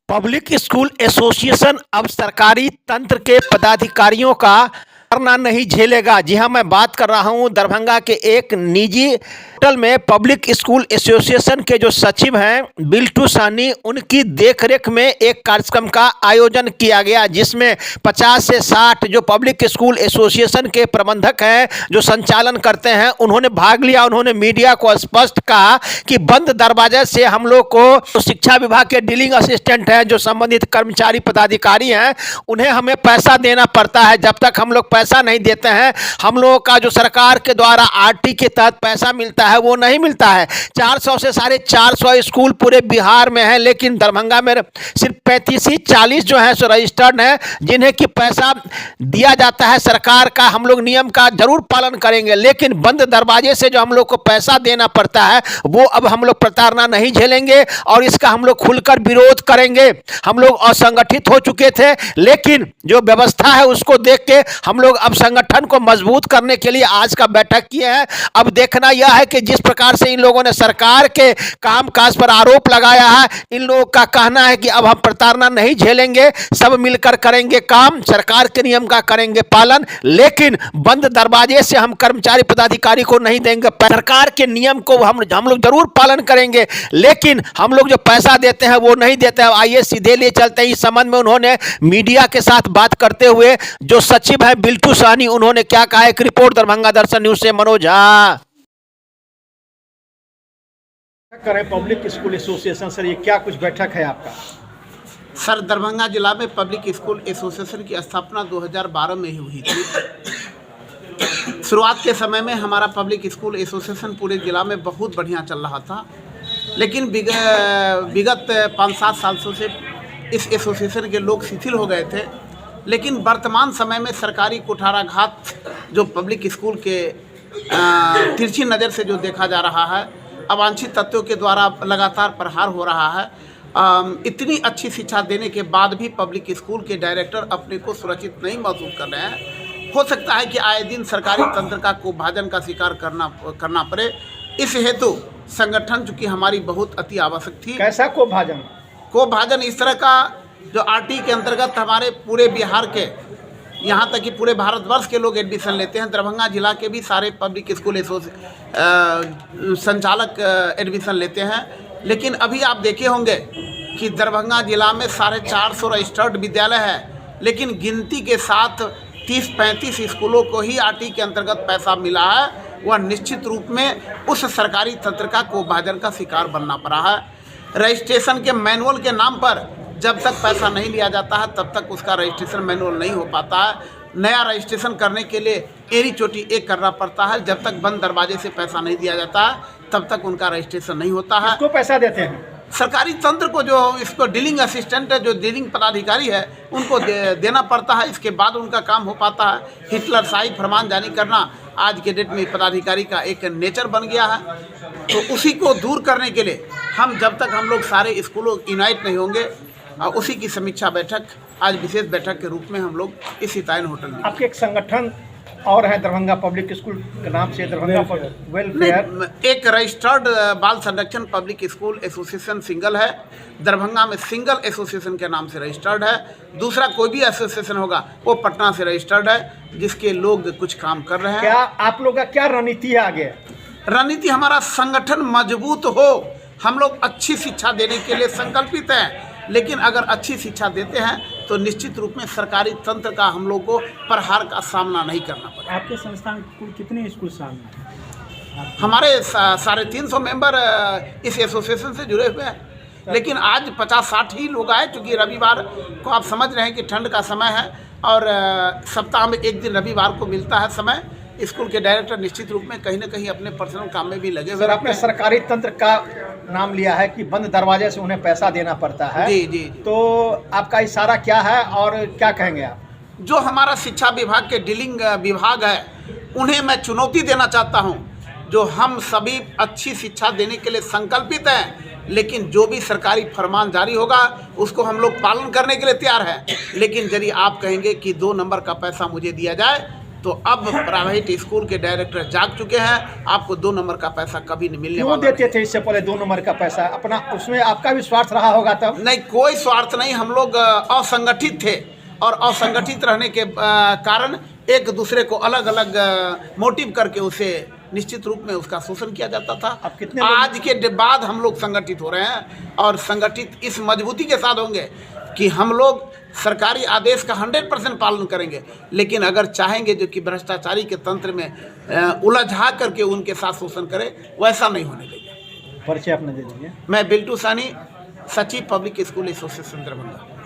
Public school association अब सरकारी तंत्र के पदाधिकारियों का करना नहीं झेलेगा। जी हां, मैं बात कर रहा हूं दरभंगा के एक निजी होटल में पब्लिक स्कूल एसोसिएशन के जो सचिव हैं बिल्टू साहनी, उनकी देखरेख में एक कार्यक्रम का आयोजन किया गया, जिसमें 50 से 60 जो पब्लिक स्कूल एसोसिएशन के प्रबंधक हैं, जो संचालन करते हैं, उन्होंने भाग लिया। उन्होंने मीडिया को स्पष्ट कहा कि बंद दरवाजे से हम लोग को तो शिक्षा विभाग के डीलिंग असिस्टेंट हैं, जो संबंधित कर्मचारी पदाधिकारी हैं, उन्हें हमें पैसा देना पड़ता है। जब तक हम लोग पैसा नहीं देते हैं, हम लोगों का जो सरकार के द्वारा आरटी के तहत पैसा मिलता है वो नहीं मिलता है। 400 से 450 स्कूल पूरे बिहार में है, लेकिन दरभंगा में सिर्फ 35 ही 40 जो है सो रजिस्टर्ड हैं, जिन्हें कि पैसा दिया जाता है सरकार का। हम लोग नियम का जरूर पालन करेंगे, लेकिन बंद दरवाजे से जो हम लोग को पैसा देना पड़ता है वो अब हम लोग प्रताड़ना नहीं झेलेंगे और इसका हम लोग खुलकर विरोध करेंगे। हम लोग असंगठित हो चुके थे, लेकिन जो व्यवस्था है उसको देख के हम लोग अब संगठन को मजबूत करने के लिए आज का बैठक किए हैं। अब देखना यह है कि जिस प्रकार से इन लोगों ने सरकार के कामकाज पर आरोप लगाया है, इन लोगों का कहना है कि अब हम प्रताड़ना नहीं झेलेंगे, सब मिलकर करेंगे काम, सरकार के नियम का करेंगे पालन, लेकिन बंद दरवाजे से हम कर्मचारी पदाधिकारी को नहीं देंगे। सरकार के नियम को हम लोग जरूर पालन करेंगे, लेकिन हम लोग जो पैसा देते हैं वो नहीं देते हैं। आइए सीधे ले चलते हैं। इस संबंध में उन्होंने मीडिया के साथ बात करते हुए जो सचिव है बिल्टू साहनी, उन्होंने क्या कहा, एक रिपोर्ट दरभंगा दर्शन न्यूज से मनोज झा। करें पब्लिक स्कूल एसोसिएशन सर, ये क्या कुछ बैठक है आपका? सर, दरभंगा जिला में पब्लिक स्कूल एसोसिएशन की स्थापना 2012 में ही हुई थी। शुरुआत के समय में हमारा पब्लिक स्कूल एसोसिएशन पूरे जिला में बहुत बढ़िया चल रहा था, लेकिन विगत 5-7 सालों से इस एसोसिएशन के लोग शिथिल हो गए थे। लेकिन वर्तमान समय में सरकारी कुठाराघात जो पब्लिक स्कूल के तिरछी नज़र से जो देखा जा रहा है, अवांछित तत्वों के द्वारा लगातार प्रहार हो रहा है। इतनी अच्छी शिक्षा देने के बाद भी पब्लिक स्कूल के डायरेक्टर अपने को सुरक्षित नहीं महसूस कर रहे हैं। हो सकता है कि आए दिन सरकारी तंत्र का कुभाजन का शिकार करना पड़े। इस हेतु संगठन चूँकि हमारी बहुत अति आवश्यक थी। कैसा कुभाजन? कुभाजन इस तरह का जो आरटी के अंतर्गत हमारे पूरे बिहार के, यहाँ तक कि पूरे भारतवर्ष के लोग एडमिशन लेते हैं। दरभंगा जिला के भी सारे पब्लिक स्कूल संचालक एडमिशन लेते हैं, लेकिन अभी आप देखे होंगे कि दरभंगा जिला में 450 रजिस्टर्ड विद्यालय है, लेकिन गिनती के साथ 30-35 स्कूलों को ही आरटी के अंतर्गत पैसा मिला है। वह निश्चित रूप में उस सरकारी तंत्र का कुभाजन का शिकार बनना पड़ा है। रजिस्ट्रेशन के मैनुअल के नाम पर जब तक पैसा नहीं लिया जाता है तब तक उसका रजिस्ट्रेशन मैनुअल नहीं हो पाता है। नया रजिस्ट्रेशन करने के लिए एड़ी चोटी एक करना पड़ता है। जब तक बंद दरवाजे से पैसा नहीं दिया जाता है तब तक उनका रजिस्ट्रेशन नहीं होता है। किसको पैसा देते हैं? सरकारी तंत्र को, जो इसको डीलिंग असिस्टेंट है, जो डीलिंग पदाधिकारी है, उनको देना पड़ता है। इसके बाद उनका काम हो पाता है। हिटलर शाही फरमान जारी करना आज के डेट में पदाधिकारी का एक नेचर बन गया है। तो उसी को दूर करने के लिए जब तक हम लोग सारे स्कूलों यूनाइट नहीं होंगे, उसी की समीक्षा बैठक आज विशेष बैठक के रूप में हम लोग इस हितायन होटल में। आपके एक संगठन और है दरभंगा पब्लिक स्कूल के नाम से, दरभंगा वेलफेयर, एक रजिस्टर्ड बाल संरक्षण पब्लिक स्कूल एसोसिएशन सिंगल है। दरभंगा में सिंगल एसोसिएशन के नाम से रजिस्टर्ड है। दूसरा कोई भी एसोसिएशन होगा वो पटना से रजिस्टर्ड है, जिसके लोग कुछ काम कर रहे हैं। क्या आप लोग का क्या रणनीति है आगे? रणनीति हमारा संगठन मजबूत हो। हम लोग अच्छी शिक्षा देने के लिए संकल्पित हैं, लेकिन अगर अच्छी शिक्षा देते हैं तो निश्चित रूप में सरकारी तंत्र का हम लोग को प्रहार का सामना नहीं करना पड़ेगा। आपके संस्थान कुल कितने स्कूल शामिल हैं? हमारे 350 मेंबर इस एसोसिएशन से जुड़े हुए हैं, लेकिन आज 50-60 ही लोग आए, क्योंकि रविवार को आप समझ रहे हैं कि ठंड का समय है और सप्ताह में एक दिन रविवार को मिलता है समय। स्कूल के डायरेक्टर निश्चित रूप में कहीं ना कहीं अपने पर्सनल काम में भी लगे हुए। सर, आपने सरकारी तंत्र का नाम लिया है कि बंद दरवाजे से उन्हें पैसा देना पड़ता है। जी जी। तो आपका इशारा क्या है और क्या कहेंगे आप? जो हमारा शिक्षा विभाग के डीलिंग विभाग है, उन्हें मैं चुनौती देना चाहता हूं। जो हम सभी अच्छी शिक्षा देने के लिए संकल्पित हैं, लेकिन जो भी सरकारी फरमान जारी होगा उसको हम लोग पालन करने के लिए तैयार हैं। लेकिन यदि आप कहेंगे कि 2 नंबर का पैसा मुझे दिया जाए तो अब प्राइवेट स्कूल के डायरेक्टर जाग चुके हैं, आपको 2 नंबर का पैसा कभी नहीं मिलने क्यों वाला देते थे इससे पहले 2 नंबर का पैसा? अपना उसमें आपका भी स्वार्थ रहा होगा तब। नहीं, कोई स्वार्थ नहीं। हम लोग असंगठित थे और असंगठित रहने के कारण एक दूसरे को अलग अलग मोटिव करके उसे निश्चित रूप में उसका शोषण किया जाता था। अब कितने आज के बाद हम लोग संगठित हो रहे हैं और संगठित इस मजबूती के साथ होंगे कि हम लोग सरकारी आदेश का 100% पालन करेंगे, लेकिन अगर चाहेंगे जो कि भ्रष्टाचारी के तंत्र में उलझा करके उनके साथ शोषण करे, वैसा नहीं होने देंगे। परिचय अपना दे दीजिए। मैं बिल्टू सानी, सचिव पब्लिक स्कूल एसोसिएशन दरभंगा।